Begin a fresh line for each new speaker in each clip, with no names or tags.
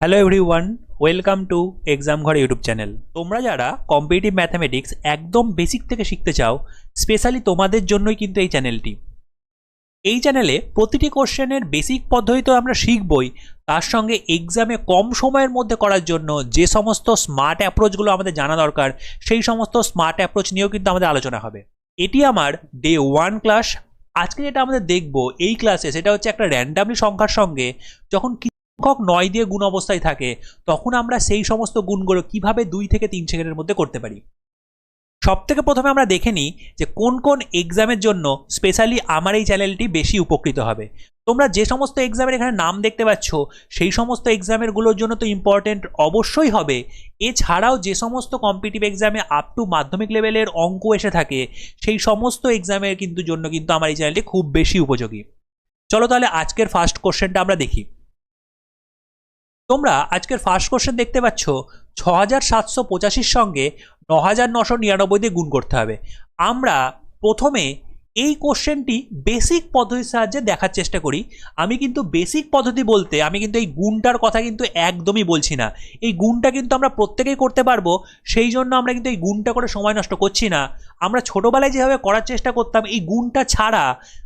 Hello everyone, welcome to exam ঘর YouTube channel. তোমরা যারা কম্পিটিটিভ ম্যাথামেটিক্স একদম বেসিক থেকে শিখতে চাও, স্পেশালি তোমাদের জন্যই কিন্তু এই চ্যানেলটি। এই চ্যানেলে প্রতিটি কোশ্চেনের বেসিক পদ্ধতি তো আমরা শিখবই, তার সঙ্গে এক্সামে কম সময়ের মধ্যে করার জন্য যে সমস্ত স্মার্ট অ্যাপ্রোচগুলো আমাদের জানা দরকার, সেই সমস্ত স্মার্ট অ্যাপ্রোচ নিয়েও কিন্তু আমাদের আলোচনা হবে। এটি আমার ডে 1 ক্লাস। আজকে যেটা আমাদের দেখব এই ক্লাসে, সেটা হচ্ছে একটা র্যান্ডামলি সংখ্যার সঙ্গে যখন সংখ্যক ৯ দিয়ে গুণ অবস্থায় থাকে, তখন আমরা সেই সমস্ত গুণগুলো কিভাবে 2 থেকে 3 সেকেন্ডের মধ্যে করতে পারি। সব থেকে প্রথমে আমরা দেখে নিই যে কোন কোন এক্সামের জন্য স্পেশালি আমার এই চ্যানেলটি বেশি উপকৃত হবে। তোমরা যে সমস্ত এক্সামের এখানে নাম দেখতে পাচ্ছ, সেই সমস্ত এক্সামেরগুলোর জন্য তো ইম্পর্টেন্ট অবশ্যই হবে। এছাড়াও যে সমস্ত কম্পিটিটিভ এক্সামে আপ টু মাধ্যমিক লেভেলের অঙ্ক এসে থাকে, সেই সমস্ত এক্সামের জন্য কিন্তু আমার এই চ্যানেলটি খুব বেশি উপযোগী। চলো তাহলে আজকের ফার্স্ট কোশ্চেনটা আমরা দেখি। তোমরা আজকের ফার্স্ট কোশ্চেন দেখতে পাচ্ছ, ৬৭৮৫ সঙ্গে ৯৯৯৯ দিয়ে গুণ করতে হবে। আমরা প্রথমে এই কোশ্চেনটি বেসিক পদ্ধতির সাহায্যে দেখার চেষ্টা করি। আমি কিন্তু বেসিক পদ্ধতি বলতে আমি কিন্তু এই গুণটার কথা কিন্তু একদমই বলছি না। এই গুণটা কিন্তু আমরা প্রত্যেকেই করতে পারবো, সেই জন্য আমরা কিন্তু এই গুণটা করে সময় নষ্ট করছি না। আমরা ছোটোবেলায় যেভাবে করার চেষ্টা করতাম এই গুণটা ছাড়া,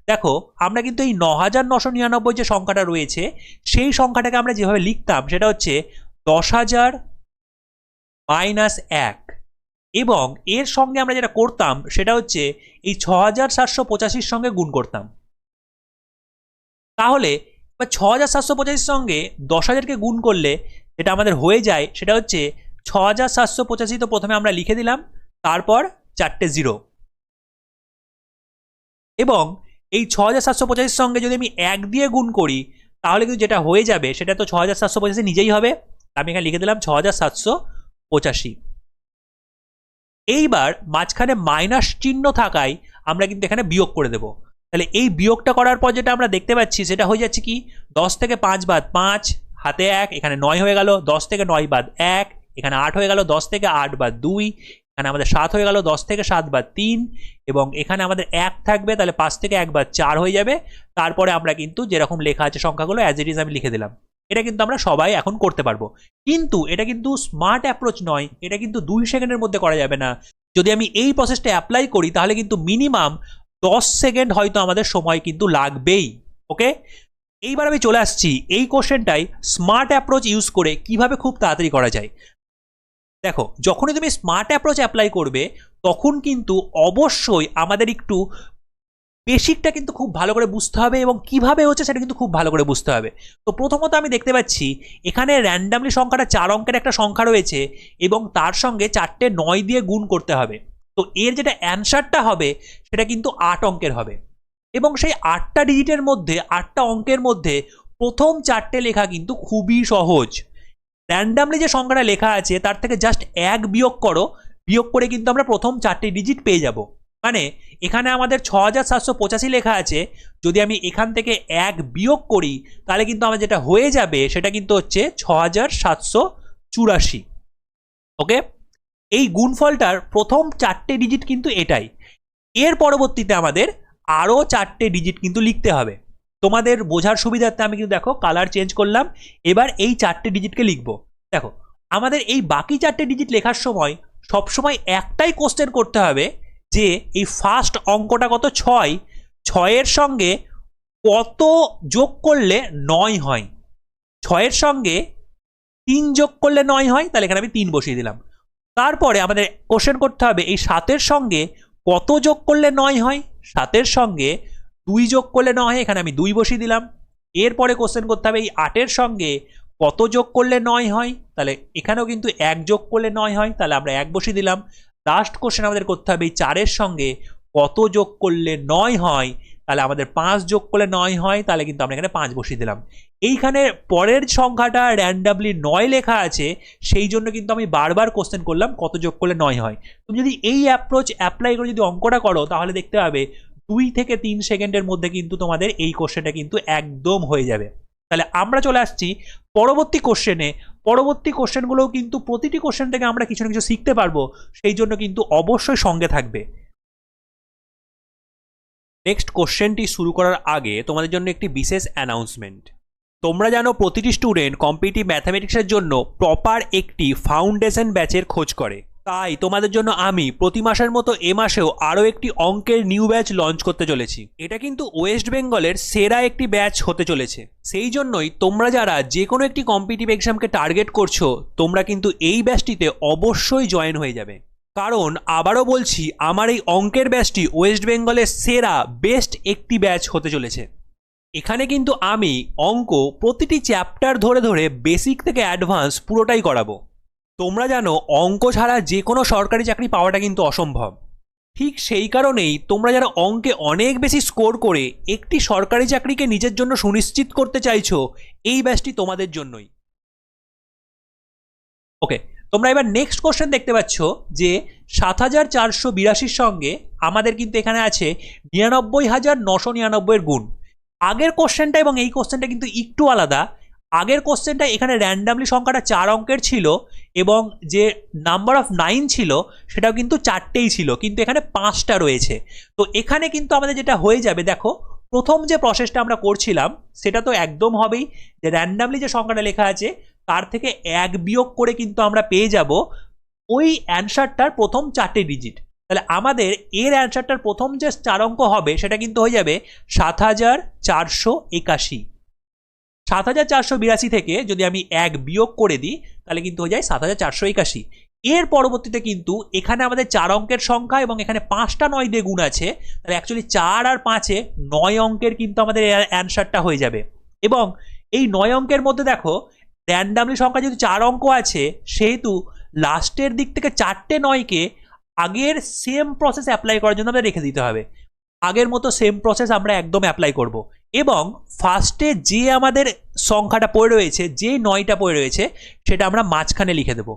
দেখো আমরা কিন্তু এই ৯৯৯৯ যে সংখ্যাটা রয়েছে, সেই সংখ্যাটাকে আমরা যেভাবে লিখতাম সেটা হচ্ছে ১০,০০০ মাইনাস ১, এবং এর সঙ্গে আমরা যেটা করতাম সেটা হচ্ছে এই ৬৭৮৫ সঙ্গে গুণ করতাম। তাহলে ৬৭৮৫ সঙ্গে ১০,০০০কে গুণ করলে যেটা আমাদের হয়ে যায় সেটা হচ্ছে ৬৭৮৫। তো প্রথমে আমরা লিখে দিলাম, তারপর 4টে 0, এবং এই ৬৭৮৫ সঙ্গে যদি আমি 1 দিয়ে গুণ করি, তাহলে কিন্তু যেটা হয়ে যাবে সেটা তো ৬৭৮৫ নিজেই হবে। আমি এখানে লিখে দিলাম ৬৭৮৫। এইবার মাঝখানে মাইনাস চিহ্ন থাকায় আমরা কিন্তু এখানে বিয়োগ করে দেব। তাহলে এই বিয়োগটা করার পর যেটা আমরা দেখতে পাচ্ছি সেটা হয়ে যাচ্ছে কি, 10 থেকে 5 বাদ 5, হাতে 1, এখানে 9 হয়ে গেল। 10 থেকে 9 বাদ 1, এখানে 8 হয়ে গেল। 10 থেকে 8 বাদ 2, এখানে আমাদের 7 হয়ে গেল। 10 থেকে 7 বাদ 3, এবং এখানে আমাদের 1 থাকবে, তাহলে 5 থেকে 1 বাদ 4 হয়ে যাবে। তারপরে আমরা কিন্তু যেরকম লেখা আছে সংখ্যাগুলো অ্যাজ ইট ইজ আমি লিখে দিলাম। এটা কিন্তু আমরা সবাই এখন করতে পারবো, কিন্তু এটা কিন্তু স্মার্ট অ্যাপ্রোচ নয়। এটা কিন্তু 2 সেকেন্ডের মধ্যে করা যাবে না। যদি আমি এই প্রসেসটা অ্যাপ্লাই করি, তাহলে কিন্তু মিনিমাম 10 সেকেন্ড হয়তো আমাদের সময় কিন্তু লাগবেই। ওকে, এইবার আমি চলে আসছি এই কোশ্চেনটাই স্মার্ট অ্যাপ্রোচ ইউজ করে কিভাবে খুব তাড়াতাড়ি করা যায়। দেখো, যখনই তুমি স্মার্ট অ্যাপ্রোচ অ্যাপ্লাই করবে, তখন কিন্তু অবশ্যই আমাদের একটু বেসিকটা কিন্তু খুব ভালো করে বুঝতে হবে, এবং কিভাবে হচ্ছে সেটা কিন্তু খুব ভালো করে বুঝতে হবে। তো প্রথমত আমি দেখতে পাচ্ছি এখানে র্যান্ডামলি সংখ্যাটা 4 অঙ্কের একটা সংখ্যা রয়েছে, এবং তার সঙ্গে 4টে 9 দিয়ে গুণ করতে হবে। তো এর যেটা অ্যান্সারটা হবে সেটা কিন্তু 8 অঙ্কের হবে, এবং সেই 8টা ডিজিটের মধ্যে, 8টা অঙ্কের মধ্যে প্রথম 4টে লেখা কিন্তু খুবই সহজ। র্যান্ডামলি যে সংখ্যাটা লেখা আছে তার থেকে জাস্ট 1 বিয়োগ করো, বিয়োগ করে কিন্তু আমরা প্রথম 4টে ডিজিট পেয়ে যাব। মানে এখানে আমাদের ৬৭৮৫ লেখা আছে, যদি আমি এখান থেকে 1 বিয়োগ করি, তাহলে কিন্তু আমার যেটা হয়ে যাবে সেটা কিন্তু হচ্ছে ৬৭৮৪। ওকে, এই গুণফলটার প্রথম 4টে ডিজিট কিন্তু এটাই। এর পরবর্তীতে আমাদের আরও 4টে ডিজিট কিন্তু লিখতে হবে। তোমাদের বোঝার সুবিধার্থে আমি কিন্তু দেখো কালার চেঞ্জ করলাম। এবার এই 4টে ডিজিটকে লিখব। দেখো, আমাদের এই বাকি 4টে ডিজিট লেখার সময় সবসময় একটাই কোশ্চেন করতে হবে, যে এই ফার্স্ট অঙ্কটা কত, 6, 6-এর সঙ্গে কত যোগ করলে 9 হয়। 6-এর সঙ্গে 3 যোগ করলে 9 হয়, তাহলে এখানে আমি 3 বসিয়ে দিলাম। তারপরে আমাদের কোশ্চেন করতে হবে এই 7-এর সঙ্গে কত যোগ করলে 9 হয়। 7-এর সঙ্গে 2 যোগ করলে 9 হয়, এখানে আমি 2 বসিয়ে দিলাম। এরপরে কোশ্চেন করতে হবে এই 8-এর সঙ্গে কত যোগ করলে 9 হয়, তাহলে এখানেও কিন্তু 1 যোগ করলে 9 হয়, তাহলে আমরা 1 বসিয়ে দিলাম। লাস্ট কোশ্চেন আমাদের করতে হবে এই 4-এর সঙ্গে কত যোগ করলে 9 হয়, তাহলে আমাদের 5 যোগ করলে 9 হয়, তাহলে কিন্তু আমরা এখানে 5 বসিয়ে দিলাম। এইখানে পরের সংখ্যাটা র্যান্ডামলি 9 লেখা আছে, সেই জন্য কিন্তু আমি বারবার কোশ্চেন করলাম কত যোগ করলে 9 হয়। তুমি যদি এই অ্যাপ্রোচ অ্যাপ্লাই করে যদি অঙ্কটা করো, তাহলে দেখতে পাবে 2 থেকে 3 সেকেন্ডের মধ্যে কিন্তু তোমাদের এই কোশ্চেনটা কিন্তু একদম হয়ে যাবে। তাহলে আমরা চলে আসছি পরবর্তী কোশ্চেনে। পরবর্তী কোশ্চেনগুলোও কিন্তু প্রতিটি কোশ্চেন থেকে আমরা কিছু না কিছু শিখতে পারবো, সেই জন্য কিন্তু অবশ্যই সঙ্গে থাকবে। নেক্সট কোশ্চেনটি শুরু করার আগে তোমাদের জন্য একটি বিশেষ অ্যানাউন্সমেন্ট। তোমরা জানো প্রতিটি স্টুডেন্ট কম্পিটিটিভ ম্যাথামেটিক্সের জন্য প্রপার একটি ফাউন্ডেশন ব্যাচের খোঁজ করে। তাই তোমাদের জন্য আমি প্রতি মাসের মতো এ মাসেও আরও একটি অঙ্কের নিউ ব্যাচ লঞ্চ করতে চলেছি। এটা কিন্তু ওয়েস্ট বেঙ্গলের সেরা একটি ব্যাচ হতে চলেছে। সেই জন্যই তোমরা যারা যে কোনো একটি কম্পিটিটিভ এক্সামকে টার্গেট করছো, তোমরা কিন্তু এই ব্যাচটিতে অবশ্যই জয়েন হয়ে যাবে। কারণ আবারও বলছি, আমার এই অঙ্কের ব্যাচটি ওয়েস্ট বেঙ্গলের সেরা বেস্ট একটি ব্যাচ হতে চলেছে। এখানে কিন্তু আমি অঙ্ক প্রতিটি চ্যাপ্টার ধরে ধরে বেসিক থেকে অ্যাডভান্স পুরোটাই করাবো। তোমরা জানো অঙ্ক ছাড়া যে কোনো সরকারি চাকরি পাওয়াটা কিন্তু অসম্ভব। ঠিক সেই কারণেই তোমরা যারা অঙ্কে অনেক বেশি স্কোর করে একটি সরকারি চাকরিকে নিজের জন্য সুনিশ্চিত করতে চাইছো, এই ব্যাচটি তোমাদের জন্যই। ওকে, তোমরা এবার নেক্সট কোশ্চেন দেখতে পাচ্ছ যে ৭,৪৮২ সঙ্গে আমাদের কিন্তু এখানে আছে ৯৯,৯৯৯ এর গুণ। আগের কোশ্চেনটা এবং এই কোশ্চেনটা কিন্তু একটু আলাদা। আগের কোশ্চেনটা এখানে র্যান্ডামলি সংখ্যাটা 4 অঙ্কের ছিল এবং যে নাম্বার অফ 9 ছিল সেটাও কিন্তু 4টেই ছিল, কিন্তু এখানে 5টা রয়েছে। তো এখানে কিন্তু আমাদের যেটা হয়ে যাবে, দেখো প্রথম যে প্রসেসটা আমরা করছিলাম সেটা তো একদম হবেই, যে র্যান্ডামলি যে সংখ্যাটা লেখা আছে তার থেকে 1 বিয়োগ করে কিন্তু আমরা পেয়ে যাব ওই অ্যান্সারটার প্রথম 4টে ডিজিট। তাহলে আমাদের এর অ্যান্সারটার প্রথম যে 4 অঙ্ক হবে সেটা কিন্তু হয়ে যাবে ৭,৪৮১। ৭,৪৮২ থেকে যদি আমি 1 বিয়োগ করে দিই তাহলে কিন্তু হয়ে যায় ৭,৪৮১। এর পরবর্তীতে কিন্তু এখানে আমাদের 4 অঙ্কের সংখ্যা এবং এখানে 5টা 9 দিয়ে গুণ আছে, তাহলে অ্যাকচুয়ালি 4 আর 5-এ 9 অঙ্কের কিন্তু আমাদের অ্যান্সারটা হয়ে যাবে। এবং এই 9 অঙ্কের মধ্যে দেখো র্যান্ডামলি সংখ্যা যেহেতু 4 অঙ্ক আছে, সেহেতু লাস্টের দিক থেকে 4টে 9কে আগের সেম প্রসেস অ্যাপ্লাই করার জন্য আমরা রেখে দিতে হবে। আগের মতো সেম প্রসেস আমরা একদম অ্যাপ্লাই করব এবং ফার্স্টে যে আমাদের সংখ্যাটা পড়ে রয়েছে, যে 9টা পড়ে রয়েছে, সেটা আমরা মাঝখানে লিখে দেব।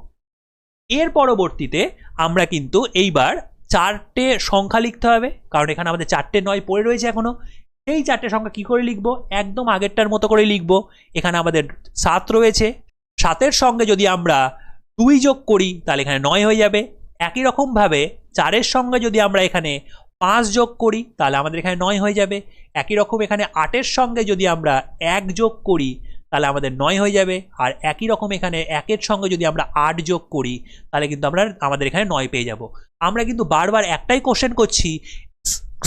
এর পরবর্তীতে আমরা কিন্তু এইবার 4টে সংখ্যা লিখতে হবে, কারণ এখানে আমাদের 4টে 9 পড়ে রয়েছে এখনো। এই 4টে সংখ্যা কি করে লিখবো? একদম আগেরটার মতো করে লিখবো। এখানে আমাদের 7 রয়েছে, 7-এর সঙ্গে যদি আমরা 2 যোগ করি তাহলে এখানে 9 হয়ে যাবে। একই রকমভাবে 4-এর সঙ্গে যদি আমরা এখানে 5 যোগ করি তাহলে আমাদের এখানে 9 হয়ে যাবে। একই রকম এখানে 8-এর সঙ্গে যদি আমরা 1 যোগ করি তাহলে আমাদের 9 হয়ে যাবে। আর একই রকম এখানে 1-এর সঙ্গে যদি আমরা 8 যোগ করি তাহলে কিন্তু আমাদের এখানে 9 পেয়ে যাব। আমরা কিন্তু বারবার একটাই কোশ্চেন করছি,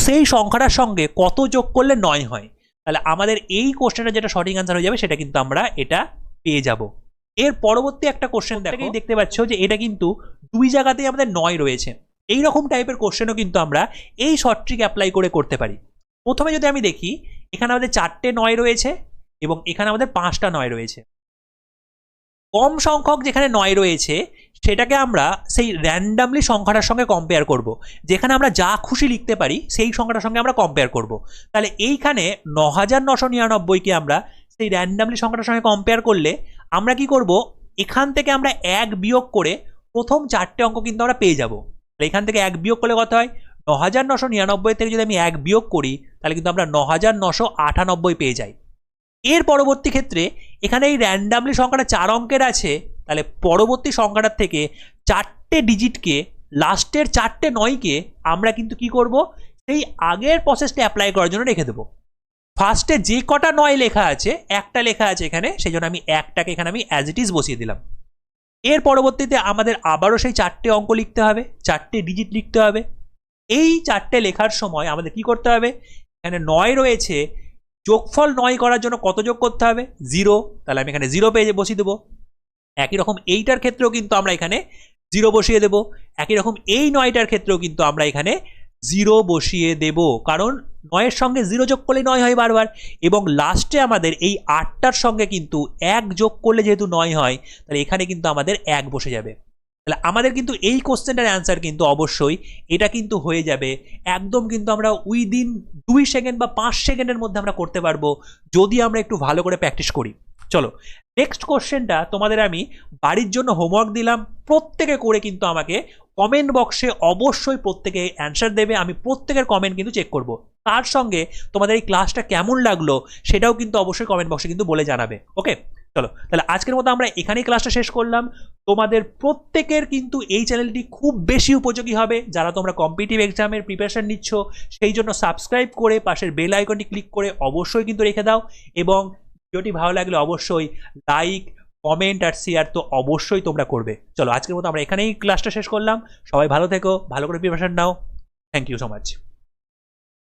সেই সংখ্যাটার সঙ্গে কত যোগ করলে 9 হয়। তাহলে আমাদের এই কোশ্চেনটা যেটা সঠিক অ্যান্সার হয়ে যাবে সেটা কিন্তু আমরা এটা পেয়ে যাব। এর পরবর্তী একটা কোশ্চেন দেখতে পাচ্ছ যে এটা কিন্তু 2 জায়গাতেই আমাদের 9 রয়েছে। এই রকম টাইপের কোশ্চেনও কিন্তু আমরা এই শর্ট ট্রিক অ্যাপ্লাই করে করতে পারি। প্রথমে যদি আমি দেখি, এখানে আমাদের 4টে 9 রয়েছে এবং এখানে আমাদের 5টা 9 রয়েছে। কম সংখ্যক যেখানে 9 রয়েছে সেটাকে আমরা সেই র্যান্ডামলি সংখ্যাটার সঙ্গে কম্পেয়ার করব। যেখানে আমরা যা খুশি লিখতে পারি সেই সংখ্যাটার সঙ্গে আমরা কম্পেয়ার করব। তাহলে এইখানে ৯,৯৯৯কে আমরা সেই র্যান্ডামলি সংখ্যাটার সঙ্গে কম্পেয়ার করলে আমরা কি করব, এখান থেকে আমরা 1 বিয়োগ করে প্রথম 4টে অঙ্ক কিন্তু আমরা পেয়ে যাব। এখান থেকে 1 বিয়োগ করলে কত হয়? ৯,৯৯৯ থেকে যদি আমি 1 বিয়োগ করি তাহলে কিন্তু আমরা ৯,৯৯৮ পেয়ে যাই। এর পরবর্তী ক্ষেত্রে এখানে এই র্যান্ডামলি সংখ্যাটা 4 অঙ্কের আছে, তাহলে পরবর্তী সংখ্যাটার থেকে 4টে ডিজিটকে, লাস্টের 4টে 9কে আমরা কিন্তু কি করব, সেই আগের প্রসেসটা অ্যাপ্লাই করার জন্য রেখে দেবো। ফার্স্টে যে কটা 9 লেখা আছে, একটা লেখা আছে এখানে, সেই জন্য আমি একটাকে এখানে আমি অ্যাজ ইট ইজ বসিয়ে দিলাম। এর পরবর্তীতে আমাদের আবারও সেই 4টে অঙ্ক লিখতে হবে, 4টে ডিজিট লিখতে হবে। এই 4টে লেখার সময় আমাদের কি করতে হবে, এখানে 9 রয়েছে, যোগফল 9 করার জন্য কত যোগ করতে হবে? 0। তাহলে আমি এখানে 0 পেয়ে বসিয়ে দেবো। একই রকম এইটার ক্ষেত্রেও কিন্তু আমরা এখানে 0 বসিয়ে দেব। একই রকম এই 9টার ক্ষেত্রেও কিন্তু আমরা এখানে 0 বসিয়ে দেব, কারণ 9-এর সঙ্গে 0 যোগ করলে 9 হয় বারবার। এবং লাস্টে আমাদের এই 8টার সঙ্গে কিন্তু 1 যোগ করলে যেহেতু 9 হয়, তাহলে এখানে কিন্তু আমাদের 1 বসে যাবে। তাহলে আমাদের কিন্তু এই কোশ্চেনটার অ্যান্সার কিন্তু অবশ্যই এটা কিন্তু হয়ে যাবে একদম, কিন্তু আমরা উইদিন 2 সেকেন্ড বা 5 সেকেন্ডের মধ্যে আমরা করতে পারবো যদি আমরা একটু ভালো করে প্র্যাকটিস করি। চলো নেক্সট কোশ্চেনটা তোমাদের আমি বাড়ির জন্য হোমওয়ার্ক দিলাম, প্রত্যেকে করে কিন্তু আমাকে কমেন্ট বক্সে অবশ্যই প্রত্যেকে অ্যান্সার দেবে। আমি প্রত্যেকের কমেন্ট কিন্তু চেক করব। তার সঙ্গে তোমাদের এই ক্লাসটা কেমন লাগলো সেটাও কিন্তু অবশ্যই কমেন্ট বক্সে কিন্তু বলে জানাবে। ওকে, চলো তাহলে আজকের মতো আমরা এখানেই ক্লাসটা শেষ করলাম। তোমাদের প্রত্যেকের কিন্তু এই চ্যানেলটি খুব বেশি উপযোগী হবে যারা তোমরা কম্পিটিটিভ এক্সামের প্রিপারেশন নিচ্ছ, সেই জন্য সাবস্ক্রাইব করে পাশের বেল আইকনটি ক্লিক করে অবশ্যই কিন্তু রেখে দাও। এবং ভিডিওটি ভালো লাগলে অবশ্যই লাইক, কমেন্ট আর শেয়ার তো অবশ্যই তোমরা করবে। চলো আজকের মতো আমরা এখানেই ক্লাসটা শেষ করলাম। সবাই ভালো থেকো, ভালো করে প্রিপারেশন নাও। Thank you so much.